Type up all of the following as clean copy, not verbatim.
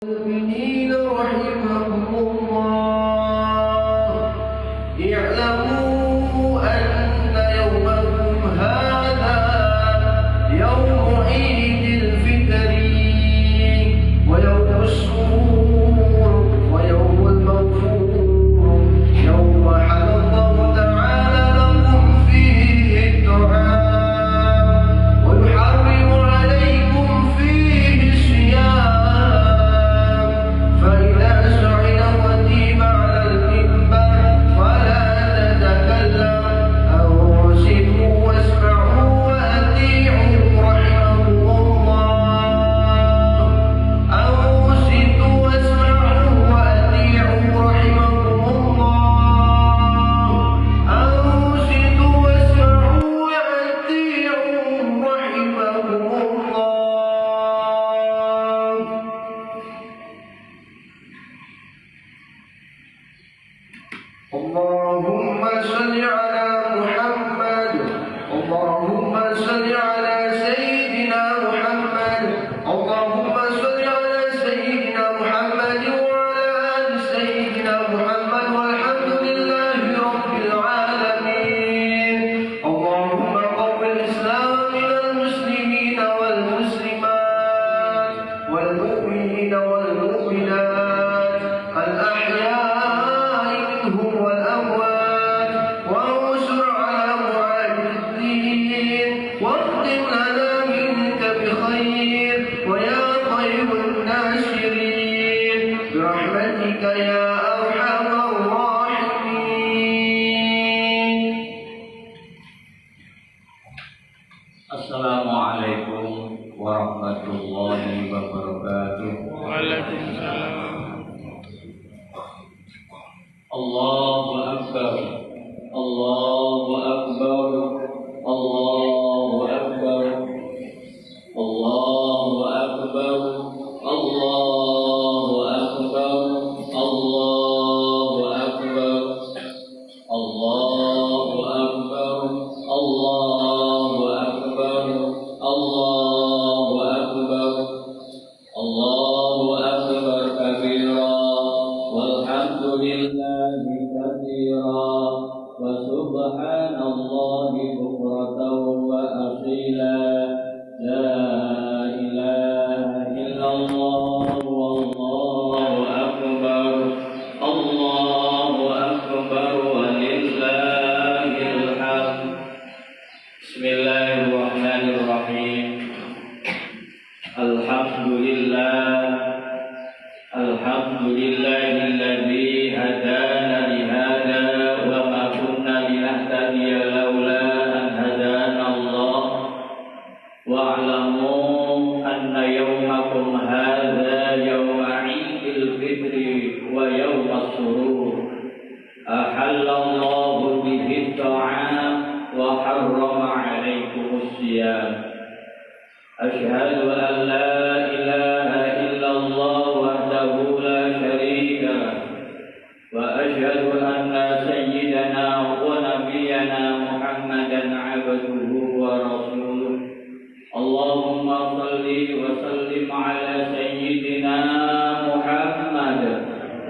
المؤمنين رحمهم الله اعلموا أن يومكم هذا يوم عيد الفطر ويوم السرور ويوم المغفور يوم حل الله تعالى لكم فيه الدعاء ويحرم عليكم فيه الصيام فإذا سئل الخطيب على المنبر فلا تتكلم أنصتوا واسمعوا وأطيعوا رحمكم الله أنصتوا واسمعوا وأطيعوا رحمكم الله أنصتوا واسمعوا وأطيعوا رحمكم الله اللهم صل على محمد اللهم صل على سيدنا محمد اللهم صل على سيدنا محمد وعلى آل سيدنا محمد والحمد لله رب العالمين اللهم قوم الإسلام من المسلمين والمسلمات والمؤمنين والمؤمنات الأحياء منهم والأموات وانصر على معاد الدين واختم لنا منك بخير ويا خير الناشرين برحمتك يا أرحم الراحمين. Assalamualaikum warahmatullahi wabarakatuh. Waalaikumsalam. Allahu Akbar. Allahu Akbar. Allahu Akbar. Allahu Akbar. Allahu Akbar. Allahu Akbar. Allahu Akbar. Allahu Akbar. Allahu Akbar. Allahu Akbar kabira walhamdulillahi katsira wa subhanallahi bukratan wa asila la ilaha illallah wallahu akbar Allahu akbar walillahil hamd. Bismillahirrahmanirrahim. Alhamdulillahilladzi hadana li hada wa ma kunna linahtadiya laula an hadana Allah wa'lamu anna yawmakum hadha yawma 'idil fitri wa yawmas surur ahallallahu bihi at-ta'am wa harrama 'alaykumus siyam. Asyhadu an la ilaha illallah wahdahu la syarika lah wa asyhadu anna sayyidana wa nabiyyana Muhammadan 'abduhu wa rasuluh. Allahumma shalli wa sallim ala sayyidina Muhammad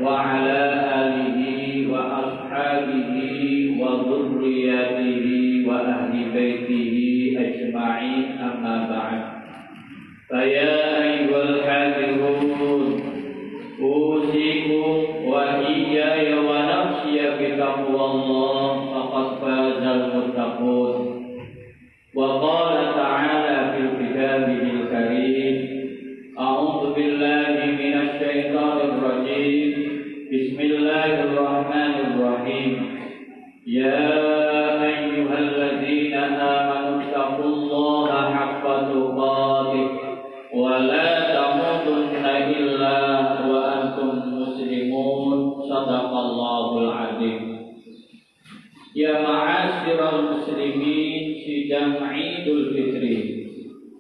wa ala alihi wa ashabihi wa dhurriyyatihi wa ahli baitihi ajma'in amma ba'd. فيا أيها الحافظون أوصيكم وإياي ونفسي بتقوى الله فقد فاز المتقون. وقال تعالى في كتابه الكريم أعوذ بالله من الشيطان الرجيم بسم الله الرحمن الرحيم يا أيها الذين آمنوا اتقوا الله حق تقاته ولا تموتن إلا وأنتم مسلمون صدق الله العظيم. Ya ma'asyiral muslimin sidang Idul Fitri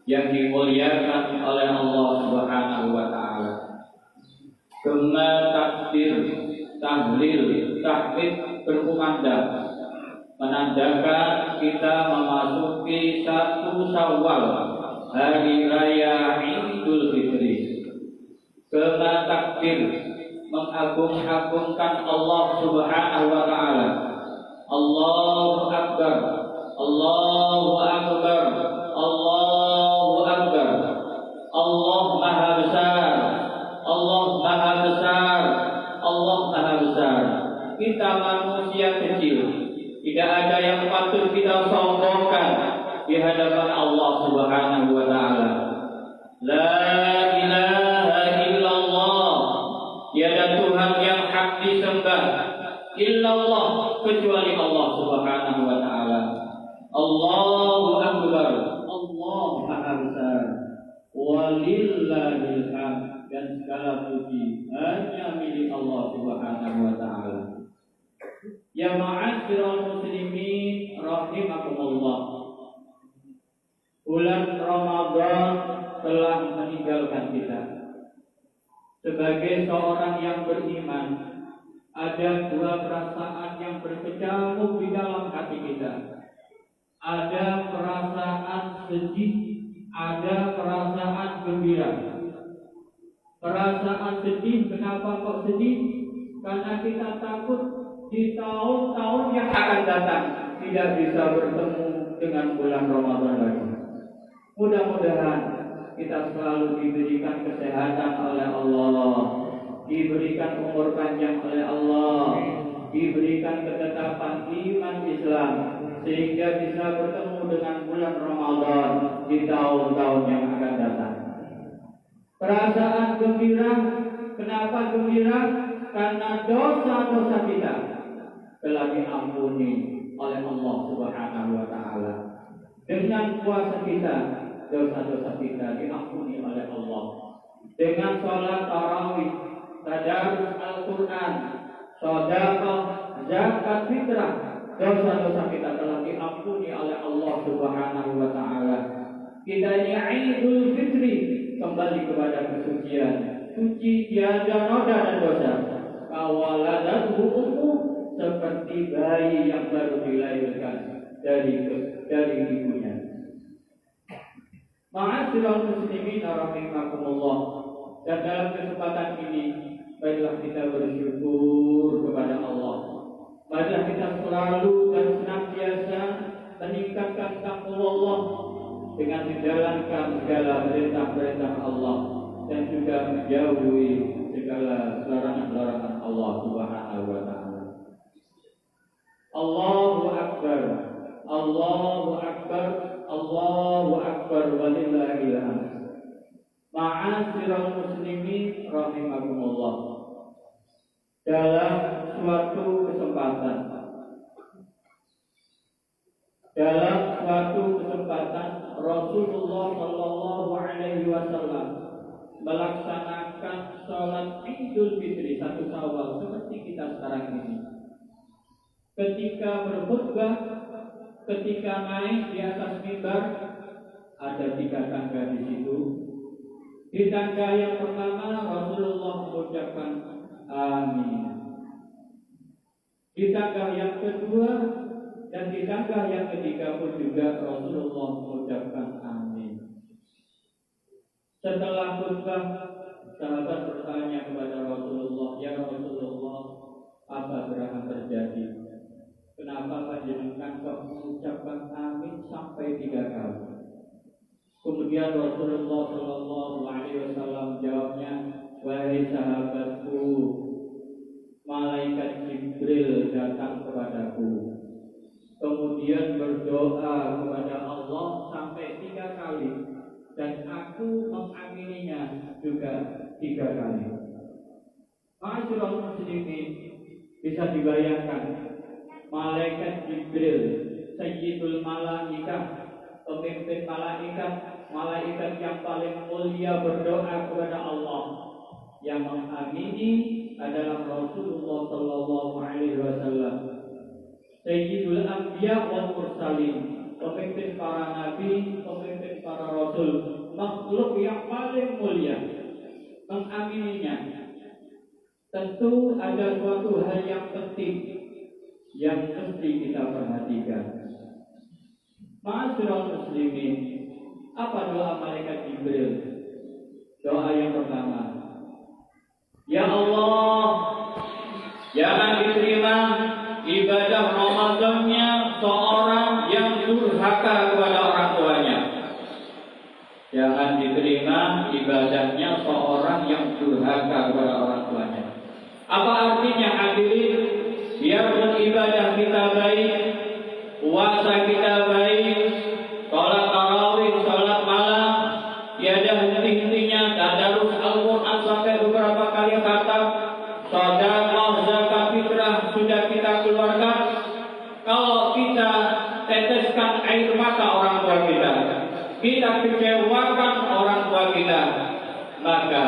yang dimuliakan oleh Allah Subhanahu wa taala. Gema takbir, tahlil, tahmid berkumandang menandakan kita memasuki 1 Syawal, hari raya Idul Fitri. Kema takbir, mengagung-agungkan Allah Subhanahu wa Ta'ala. Allahu Akbar, Allahu Akbar, Allahu Akbar. Allah Maha Besar, Allah Maha Besar, Allah Maha Besar. Kita manusia kecil, tidak ada yang patut kita sombongkan di hadapan Allah Subhanahu wa Ta'ala. La ilaha illallah, tiada Tuhan yang hak disembah illallah kecuali Allah Subhanahu wa Ta'ala. Allahu Akbar, Allah Maha Besar. Walillahil hamd, dan segala puji hanya milik Allah Subhanahu wa Ta'ala. Ya ma'asyiral muslimin rahimakumullah. Bulan Ramadan telah meninggalkan kita. Sebagai seorang yang beriman, ada dua perasaan yang berkecamuk di dalam hati kita. Ada perasaan sedih, ada perasaan gembira. Perasaan sedih, kenapa kok sedih? Karena kita takut di tahun-tahun yang akan datang tidak bisa bertemu dengan bulan Ramadan lagi. Mudah-mudahan kita selalu diberikan kesehatan oleh Allah, diberikan umur panjang oleh Allah, diberikan ketetapan iman Islam, sehingga bisa bertemu dengan bulan Ramadan di tahun-tahun yang akan datang. Perasaan gembira, kenapa gembira? Karena dosa-dosa kita telah diampuni oleh Allah Subhanahu wa Ta'ala. Dengan puasa kita, dosa-dosa kita diampuni oleh Allah. Dengan sholat tarawih, tadarus Al-Quran, sedekah, zakat fitrah, dosa-dosa kita telah diampuni oleh Allah Subhanahu wa Ta'ala. Kita ini Idul Fitri, kembali kepada kesucian, suci tiada noda dan dosa. Kawaladathu ummu, seperti bayi yang baru dilahirkan dari ibunya. Ma'asyiral muslimin rahimakumullah. Dan dalam kesempatan ini, baiklah kita bersyukur kepada Allah. Baiklah kita selalu dan senantiasa meningkatkan takwa Allah dengan menjalankan segala perintah-perintah Allah dan juga menjauhi segala larangan-larangan Allah Subhanahu wa Ta'ala. Allahu Akbar, Allahu Akbar, Allahu Akbar, walillahil hamd. Ma'asyiral muslimin rahimakumullah. Dalam suatu kesempatan Rasulullah Shallallahu Alaihi Wasallam melaksanakan sholat Idul Fitri 1 Syawal seperti kita sekarang ini. Ketika berkhutbah, ketika naik di atas mimbar, ada 3 tangga di situ. Di tangga yang pertama Rasulullah mengucapkan amin. Di tangga yang kedua dan di tangga yang ketiga pun juga Rasulullah mengucapkan amin. Setelah khutbah, sahabat bertanya kepada Rasulullah, ya Rasulullah, apa gerangan terjadi? Kenapa panjenengan kok mengucapkan amin sampai 3 kali? Kemudian Rasulullah Shallallahu Alaihi Wasallam jawabnya, wahai sahabatku, malaikat Jibril datang kepadaku, kemudian berdoa kepada Allah sampai 3 kali, dan aku mengamininya juga 3 kali. Ma'asyiral muslimin, bisa dibayangkan malaikat Jibril, Sayyidul Malaikah, pemimpin malaikat yang paling mulia berdoa kepada Allah. Yang mengamini adalah Rasulullah Sallallahu Alaihi Wasallam, Sayyidul Anbiya wal Mursalin, pemimpin para nabi, pemimpin para rasul, makhluk yang paling mulia, mengamininya. Tentu ada suatu hal yang penting yang mesti kita perhatikan. Ma'asyiral muslimin, apa doa malaikat Jibril? Doa yang pertama, Jangan diterima ibadah Ramadannya seorang yang durhaka kepada orang tuanya. Jangan diterima ibadahnya seorang yang durhaka kepada orang tuanya. Apa artinya hadirin? Biarpun ibadah kita baik, puasa kita baik, sholat tarawih, sholat malam, tiada henti-hentinya, tadarus Al-Quran sampai beberapa kali khatam, sedekah, zakat fitrah sudah kita keluarkan. Kalau kita teteskan air mata orang tua kita kecewakan orang tua kita, maka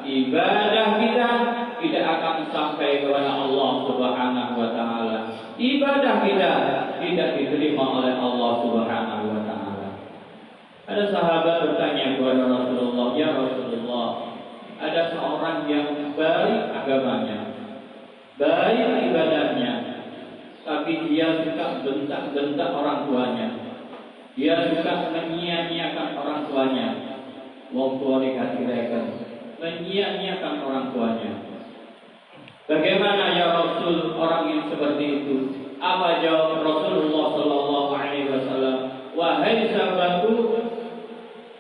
ibadah kita tidak akan sampai kepada Allah Subhanahu wa taala. Ibadah kita tidak diterima oleh Allah Subhanahu wa taala. Ada sahabat bertanya kepada Rasulullah, "Ya Rasulullah, ada seorang yang baik agamanya, baik ibadahnya, tapi dia suka bentak-bentak orang tuanya. Dia suka menyia-nyiakan orang tuanya. Wong tua dikasih menyia-nyiakan orang tuanya. Bagaimana ya Rasul orang yang seperti itu?" Apa jawab Rasulullah sallallahu alaihi wasallam? "Wahai sahabatku,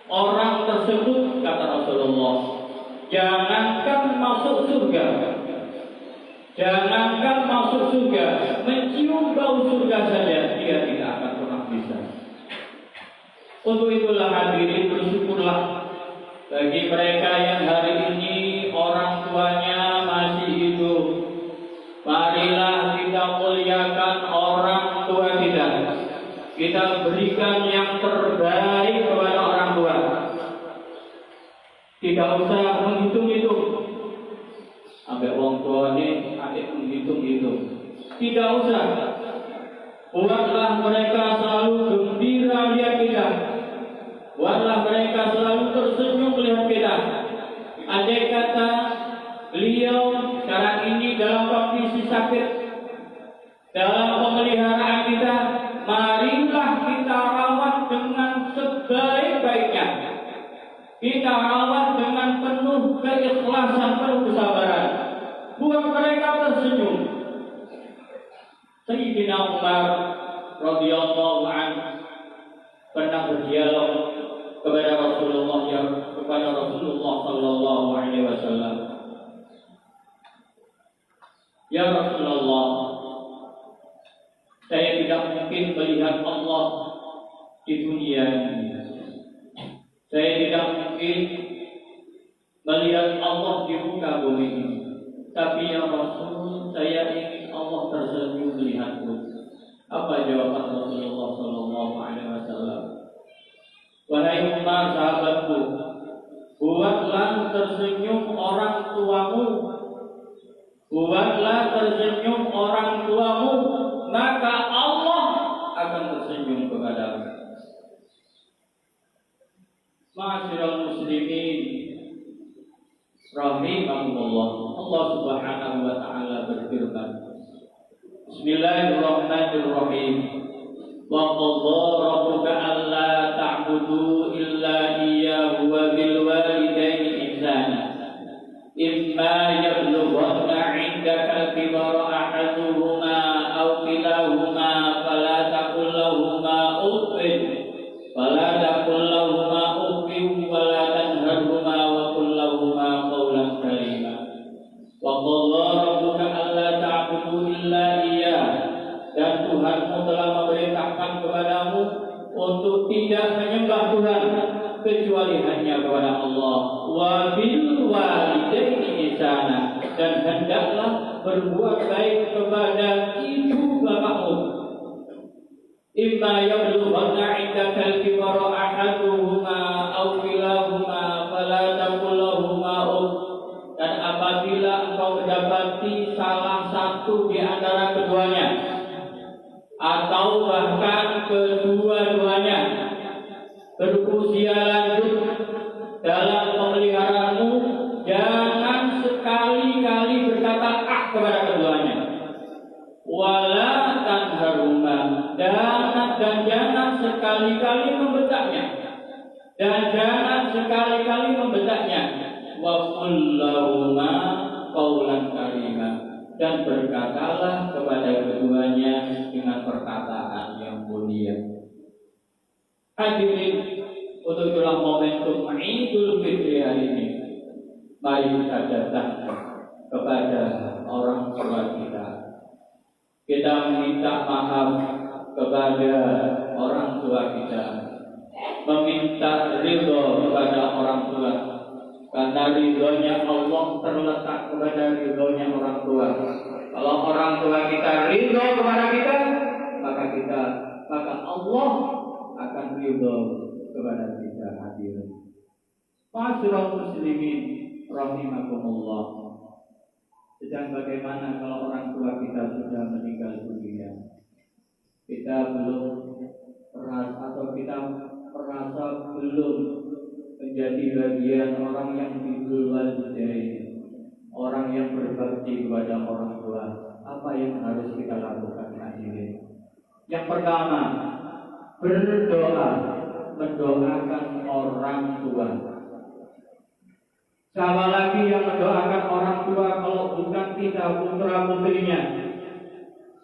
orang tersebut," kata Rasulullah, "jangankan masuk surga, mencium bau surga saja dia tidak akan pernah bisa." Untuk itulah hadirin, bersyukurlah bagi mereka yang hari ini orang tuanya masih hidup. Marilah kita muliakan orang tua kita. Kita berikan yang terbaik kepada orang tua. Tidak usah menghitung-hitung. Sampai orang tuanya adik menghitung-hitung. Tidak usah. Buatlah mereka selalu gembira lihat kita. Buatlah mereka selalu tersenyum melihat kita. Andai kata beliau sekarang ini dalam kondisi sakit, dalam pemeliharaan kita, marilah kita rawat dengan sebaik-baiknya. Kita rawat dengan penuh keikhlasan, penuh kesabaran. Buat mereka tersenyum. Sayyidina Umar radhiyallahu anhu pernah berdialog kepada Rasulullah sallallahu alaihi wasallam. "Ya Rasulullah, saya tidak mungkin melihat Allah di dunia ini. Saya tidak mungkin melihat Allah di muka bumi ini. Tapi ya Rasul, saya ingin Allah tersenyum melihatku." Apa jawaban Rasulullah sallallahu alaihi wasallam? "Wahai Umar, sahabatku, buatlah tersenyum orang tuamu. Buatlah tersenyum orang tuamu, maka Allah akan tersenyum kepadamu." Ma'asyiral muslimin rahimahumullah, Allah Subhanahu wa taala berfirman, Bismillahirrahmanirrahim. "Wa qadha rabbuka alla ta'budu illa iyyahu wa bil walidayni ihsana. Imma yablughanna 'indaka al-kibara ahaduhuma aw kilahuma fala taqul lahumā uffin wa la tanharhumā wa qul lahumā qawlan karīmā. Wa qadha rabbuka alla ta'budu illa iyyah." Dan Tuhanmu telah memerintahkan kepadamu untuk tidak menyembah Tuhan kecuali hanya kepada Allah. Wa bil walidayni ihsana, dan hendaklah berbuat baik kepada ibu bapakmu. Imma yablughanna 'indaka al-kibara ahaduhuma aw kilahuma fala taqul lahumā uff. Dan apabila engkau mendapati salah satu di antara keduanya atau bahkan kedua-duanya berusia lanjut dalam pemeliharaanmu, jangan sekali-kali berkata kepada keduanya. Wala tanharuma, dan jangan sekali-kali membentaknya. Dan jangan sekali-kali membentaknya. Wa qul lahumā qawlan karīmā, dan berkatalah kepada keduanya dengan perkataan yang mulia. Hadirin, untuk itulah momentum Idul Fitri hari ini, mari kita datang kepada orang tua kita. Kita meminta maaf kepada orang tua kita, meminta ridho kepada orang tua, karena ridhonya Allah terletak kepada ridhonya orang tua. Kalau orang tua kita ridho kepada kita, maka Allah akan ridho kepada kita. Hadirin Masyarul muslimin rahimakumullah. Sedang bagaimana kalau orang tua kita sudah meninggal dunia? Kita belum merasa belum menjadi bagian orang yang birrul walidain, orang yang berbakti kepada orang tua. Apa yang harus kita lakukan, hadirin? Yang pertama, berdoa, mendoakan orang tua. Siapa lagi yang mendoakan orang tua kalau bukan kita, putra putrinya?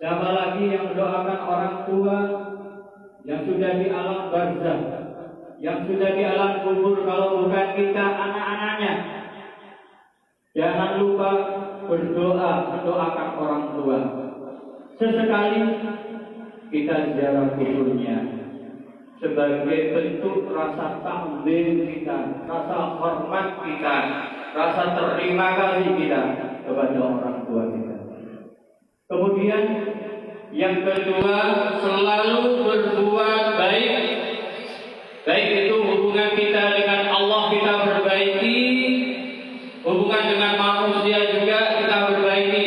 Siapa lagi yang mendoakan orang tua yang sudah di alam barzakh, yang sudah di alam kubur kalau bukan kita, anak-anaknya? Jangan lupa berdoa, mendoakan orang tua. Sesekali kita ziarah kuburnya sebagai bentuk rasa takzim kita, rasa hormat kita, rasa terima kasih kita kepada orang tua kita. Kemudian yang kedua, selalu berbuat baik. Baik itu hubungan kita dengan Allah kita perbaiki, hubungan dengan manusia juga kita perbaiki.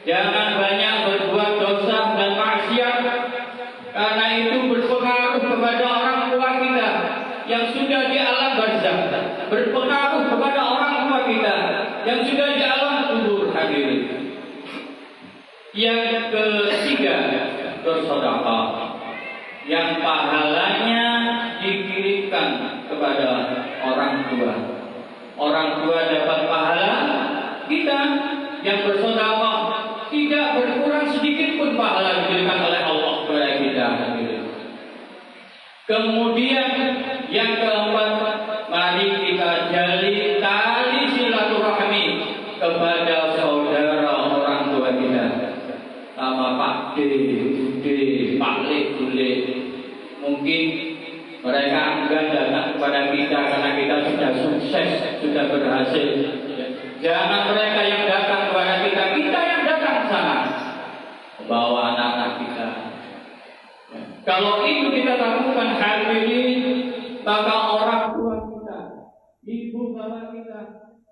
Jangan banyak berbuat dosa dan maksiat, karena itu berpengaruh kepada orang tua kita yang sudah di alam barzakh, berpengaruh kepada orang tua kita yang sudah di alam kubur. Hadirin, yang ketiga, bersedekah yang pahalanya dikirimkan kepada orang tua. Orang tua dapat pahala, kita yang bersedekah tidak berkurang sedikit pun pahala diberikan oleh Allah kepada kita. Kemudian yang keempat, mari kita jalin tali silaturahmi kepada saudara orang tua kita, sama Pak D, Bude, Pak Le, Bule. Mungkin mereka enggan datang kepada kita karena kita sudah sukses, sudah berhasil. Jangan mereka yang datang kepada kita, kita yang datang ke sana, membawa anak-anak kita. Kalau itu kita lakukan hadirin, maka orang tua kita, ibu bapak kita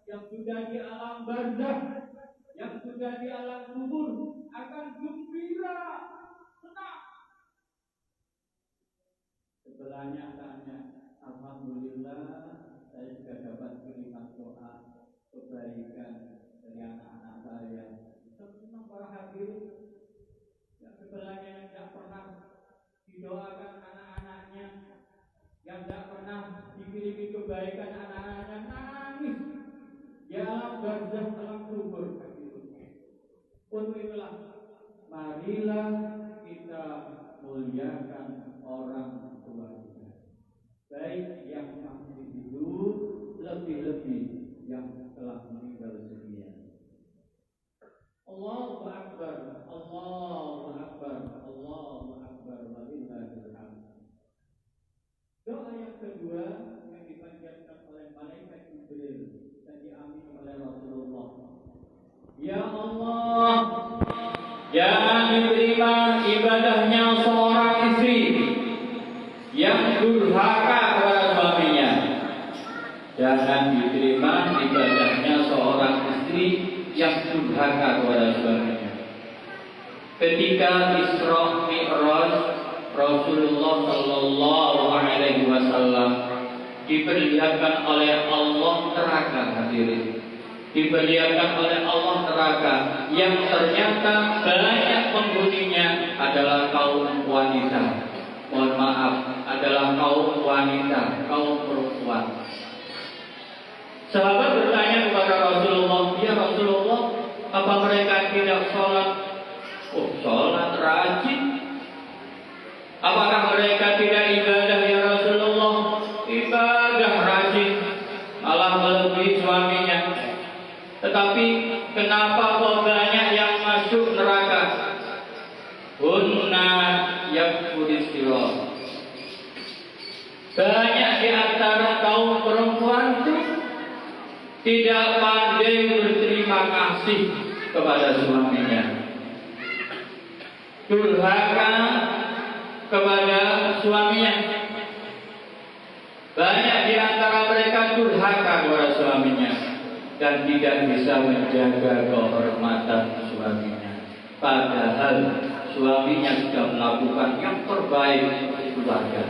yang sudah di alam barzakh, yang sudah di alam kubur akan gembira, senang. Sebelahnya tanya, alhamdulillah saya juga dapat kiriman doa kebaikan dari anak-anak saya. Senang para hadirin. Yang sebelahnya yang tidak pernah didoakan anak-anaknya, yang tidak pernah dikirimi kebaikan anak-anaknya, nangis di alam barzakh, alam kubur. Untuk itulah, marilah kita muliakan orang tua kita, baik yang masih hidup, lebih-lebih yang telah meninggal dunia. Allahu Akbar, Allahu Akbar, Allahu Akbar, walillahil hamd. Doa yang kedua yang dipanjatkan oleh malaikat Jibril dan diamini oleh Rasulullah. Ya Allah, jangan diterima ibadahnya seorang istri yang durhaka kepada suaminya. Jangan diterima ibadahnya seorang istri yang durhaka kepada suaminya. Ketika Isra Mi'raj, Rasulullah Sallallahu Alaihi Wasallam diperlihatkan oleh Allah neraka, hadirin. Diperlihatkan oleh Allah neraka yang ternyata banyak penghuninya adalah kaum wanita. Mohon maaf, adalah kaum wanita, kaum perempuan. Sahabat bertanya kepada Rasulullah, ya Rasulullah, apa mereka sholat, sholat rajin. Apakah mereka tidak ibadah ya Rasulullah? Ibadah rajin, malah melebihi suaminya. Tetapi kenapa kok banyak yang masuk neraka? Hunna yakfuristiro. Banyak di antara kaum perempuan itu tidak pandai berterima kasih kepada suaminya, durhaka kepada suaminya. Banyak di antara mereka durhaka kepada suaminya dan tidak bisa menjaga kehormatan suaminya. Padahal suaminya sudah melakukan yang terbaik untuk keluarga.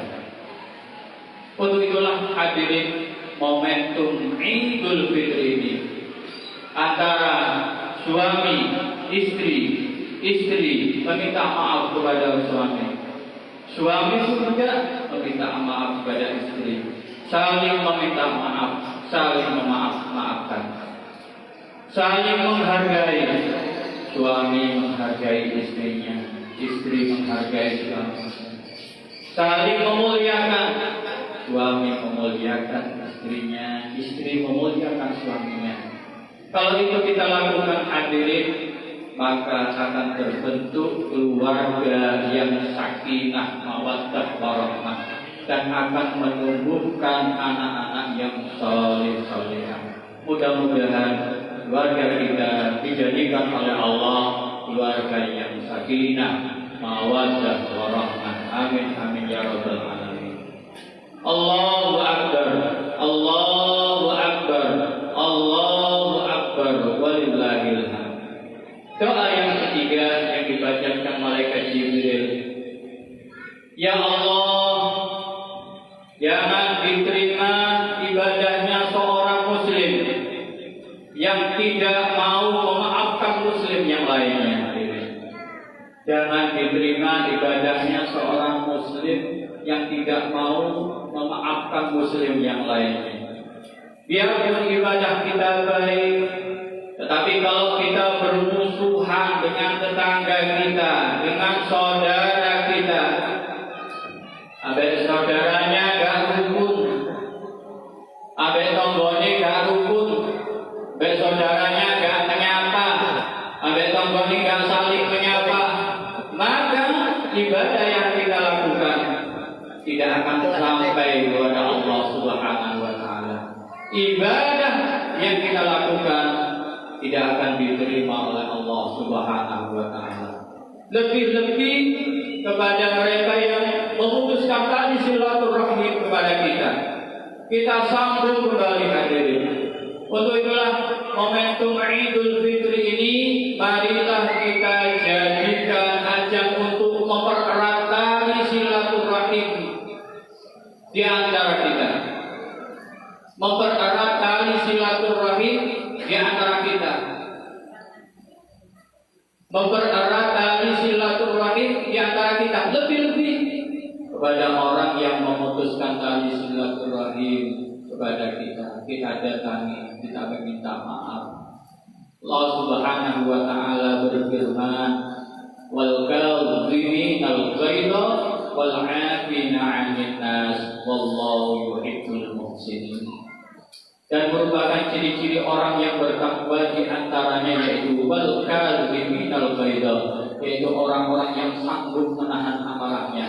Untuk itulah hadirin, momentum Idul Fitri ini antara suami, istri meminta maaf kepada suami pun juga meminta maaf kepada istri, saling meminta maaf, saling memaafkan, saling menghargai. Suami menghargai istrinya, istri menghargai suaminya, saling memuliakan. Suami memuliakan istrinya, istri memuliakan suaminya. Kalau itu kita lakukan hadirin, maka akan terbentuk keluarga yang sakinah, mawaddah, warahmah, dan akan menumbuhkan anak-anak yang saleh-salehah. Mudah-mudahan keluarga kita dijadikan oleh Allah keluarga yang sakinah, mawaddah, warahmah. Amin amin ya rabbal alamin. Allahu akbar, Allahu akbar, Allahu akbar, walillahil hamd. Doa yang ketiga yang dibacakan malaikat Jibril. Ya Allah, jangan diterima ibadahnya seorang muslim yang tidak mau memaafkan muslim yang lainnya. Jangan diterima ibadahnya seorang muslim yang tidak mau memaafkan muslim yang lainnya. Biarpun ibadah kita baik, tetapi kalau kita bermusuhan dengan tetangga kita, dengan saudara kita, abek saudaranya gak rukun, abek tonggone gak rukun, abek saudaranya gak menyapa, abek tonggone gak saling menyapa, maka ibadah yang kita lakukan tidak akan sampai kepada Allah Subhanahu wa taala. Ibadah yang kita lakukan tidak akan diterima oleh Allah Subhanahu wa taala. Lebih-lebih kepada mereka yang memutuskan tali silaturahmi kepada kita. Kita sambung kembali hadirin. Untuk itulah momentum Idul Fitri ini, marilah kita jadikan ajang untuk mempererat tali silaturahim di antara kita, mempererat tali silaturahim di antara kita, mempererat tali silaturahim di antara kita. Lebih-lebih kepada orang yang memutuskan tali silaturahim kepada kita datangi, kita meminta maaf. Allah Subhanahu wa taala berfirman, wal kadhimina al-ghaidha wal 'afina 'anil nas wallahu yuhibbul muhsinin. Dan merupakan ciri-ciri orang yang bertakwa di antaranya yaitu wal kadhimina al-ghaidha, yaitu orang-orang yang sanggup menahan amarahnya,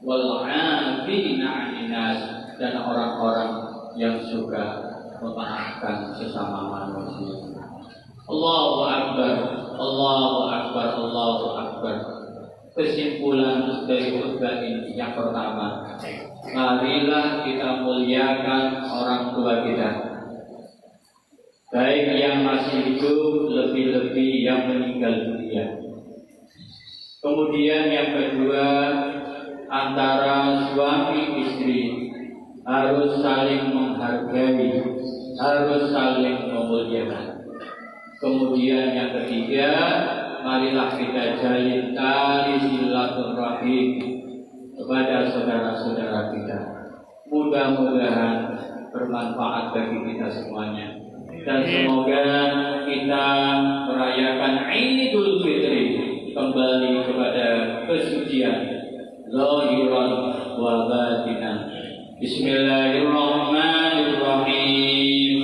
wal 'afina 'anil nas, dan orang-orang yang suka memaafkan sesama manusia. Allahu akbar, Allahu akbar, Allahu akbar. Kesimpulan dari khutbah ini yang pertama, marilah kita muliakan orang tua kita, baik yang masih hidup, lebih-lebih yang meninggal dunia. Kemudian yang kedua, antara suami istri harus saling menghargai, harus saling memuliakan. Kemudian yang ketiga, marilah kita jalin tali silaturahim kepada saudara-saudara kita. Mudah-mudahan bermanfaat bagi kita semuanya. Dan semoga kita merayakan Idul ظاهرا وباطنا. بسم الله الرحمن الرحيم.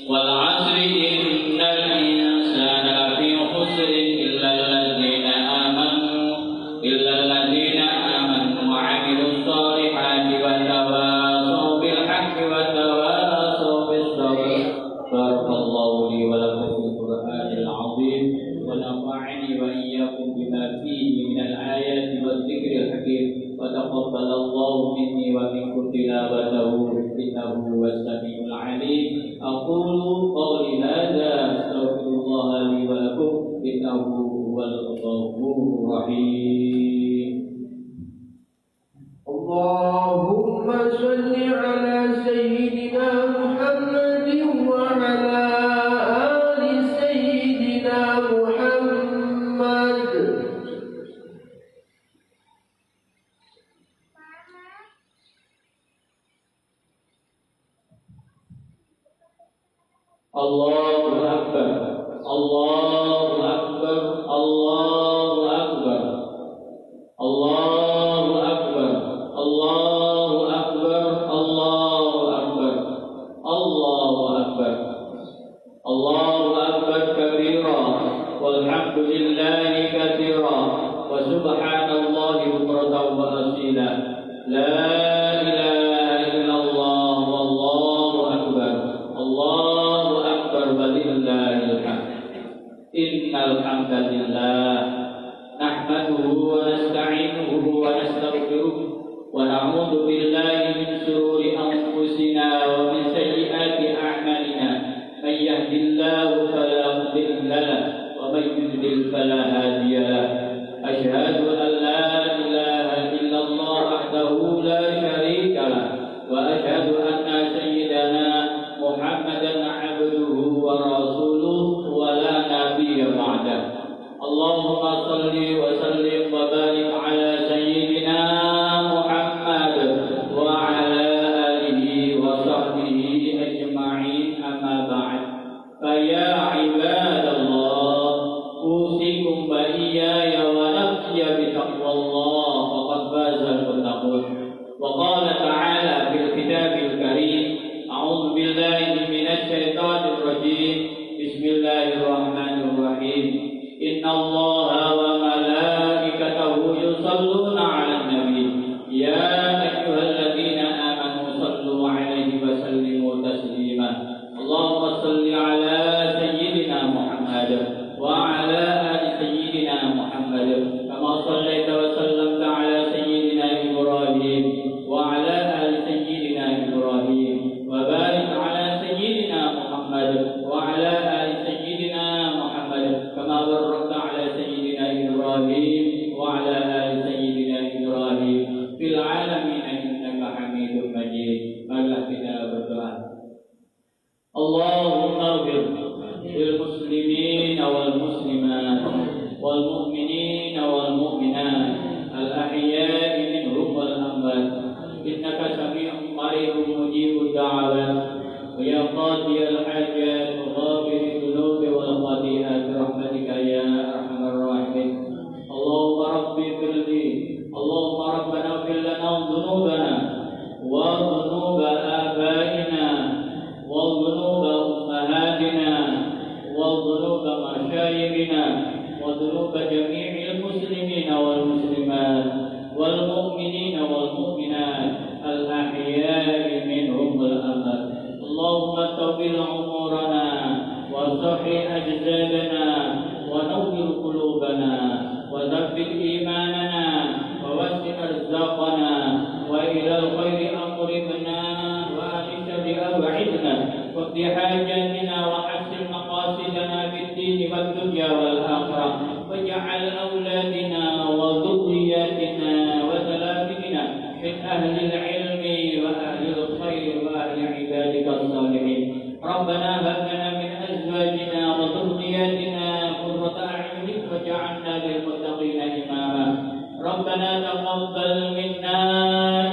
والعصر إن الإنسان لفي خسر إلا الذين آمنوا وعملوا الصالحات وتواصوا بالحق وتواصوا بالصبر. بارك الله لي ولكم في القرآن العظيم ونفعني وإياكم بما فيه من الآيات والذكر الحكيم، وتقبل الله مني ومنكم تلاوته إنه هو السميع العليم. أقول قولي هذا أستغفر الله لي ولكم إنه هو الغفور الرحيم. اللهم صل على سيدنا محمد وعلى آل سيدنا محمد. الله أكبر الله أكبر الله أكبر الله أكبر الله أكبر الله أكبر الله أكبر الله أكبر كبيرا والحمد لله كثيرا وسبحان الله بكرة وأصيلا. لا إله إلا الله والله أكبر الله أكبر ولله الحمد. إن الحمد لله نحمده ونستعينه ونستغفره ونعوذ بالله من شرور أنفسنا ومن سيئات أعمالنا. من يهد الله فلا مضل له ومن يضلل فلا هادي له. أشهد أن لا إله إلا الله وحده لا شريك له وأشهد أن سيدنا محمدا عبده ورسوله ولا نبي بعده. اللهم صل وسلم وبارك على سيدنا محمد وعلى آله وصحبه أجمعين. أما بعد، فيا عباد الله أوصيكم وإياي ونفسي بتقوى الله فقد فاز المتقون. وقال تعالى في الكتاب الكريم: أعوذ بالله من الشيطان الرجيم. بسم الله الرحمن الرحيم. إن الله وملائكته يصلون على النبي يا أيها الذين آمنوا صلوا عليه وسلموا تسليما. اللهم صل على سيدنا محمد وعلى آل سيدنا محمد كما صليت وسلمت على سيدنا إبراهيم وعلى آل سيدنا إبراهيم. وبارك على سيدنا محمد وعلى آل سيدنا محمد كما باركت على سيدنا إبراهيم وعلى آل سيدنا إبراهيم في العالمين إنك حميد مجيد. Marilah kita berdoa. Allahumma ighfir lil muslimin wal muslimat wal mu'minin wal mu'minat al ahya'i minhum wal amwat innaka sami'un qaribun mujibud da'awat wa ya qadiyal hajat wa ghafirul dhunubi wal khati'at birahmatika ya arhamar rahimin. Allahumma rabbi firli Allahumma rabbana ighfir lana dhunubana wa dhunuba abaina wa dhunuba ummahatina wa dhunuba masyayikhina wa dhunuba jami'il muslimin wal muslimat wal mu'minin wal mu'minat al ahya'i minhum wal amwat. Allahumma tawbil umurana wa sahih ajsadana wa nawwir qulubana wa thabbit imanana wa wasi' arzaqana wa ila al-khairi aqribna wa anishri ab'idna wa fi hajatina wa hassin maqasidana fid din wad dunya wal akhirah waj'al awladina wa dhurriyyatina wa salatina min ahli al-ilmi wa ahli al-khair wa ahli ibadika as-salihin. Rabbana hab lana min azwajina wa dhurriyyatina qurrata a'yun waj'alna lil muttaqina imama. Rabbana taqabbal minna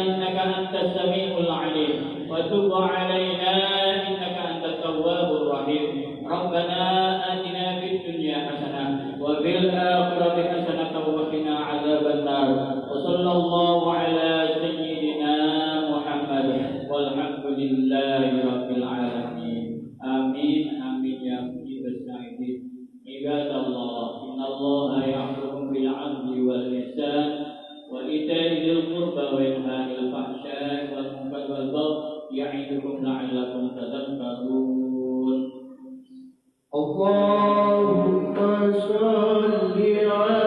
innaka antas samiul alim wa tub 'alaina innaka antat tawwabur rahim. Rabbana atina fid dunya hasanah wa fil akhirati hasanah wa qina 'adzaban nar. Wa sallallahu عباد الله إن الله يأمركم بالعدل والإحسان وإيتاء ذي القربى وينهى عن الفحشاء والمنكر والبغي يعظكم لعلكم تذكرون. اللهم صل على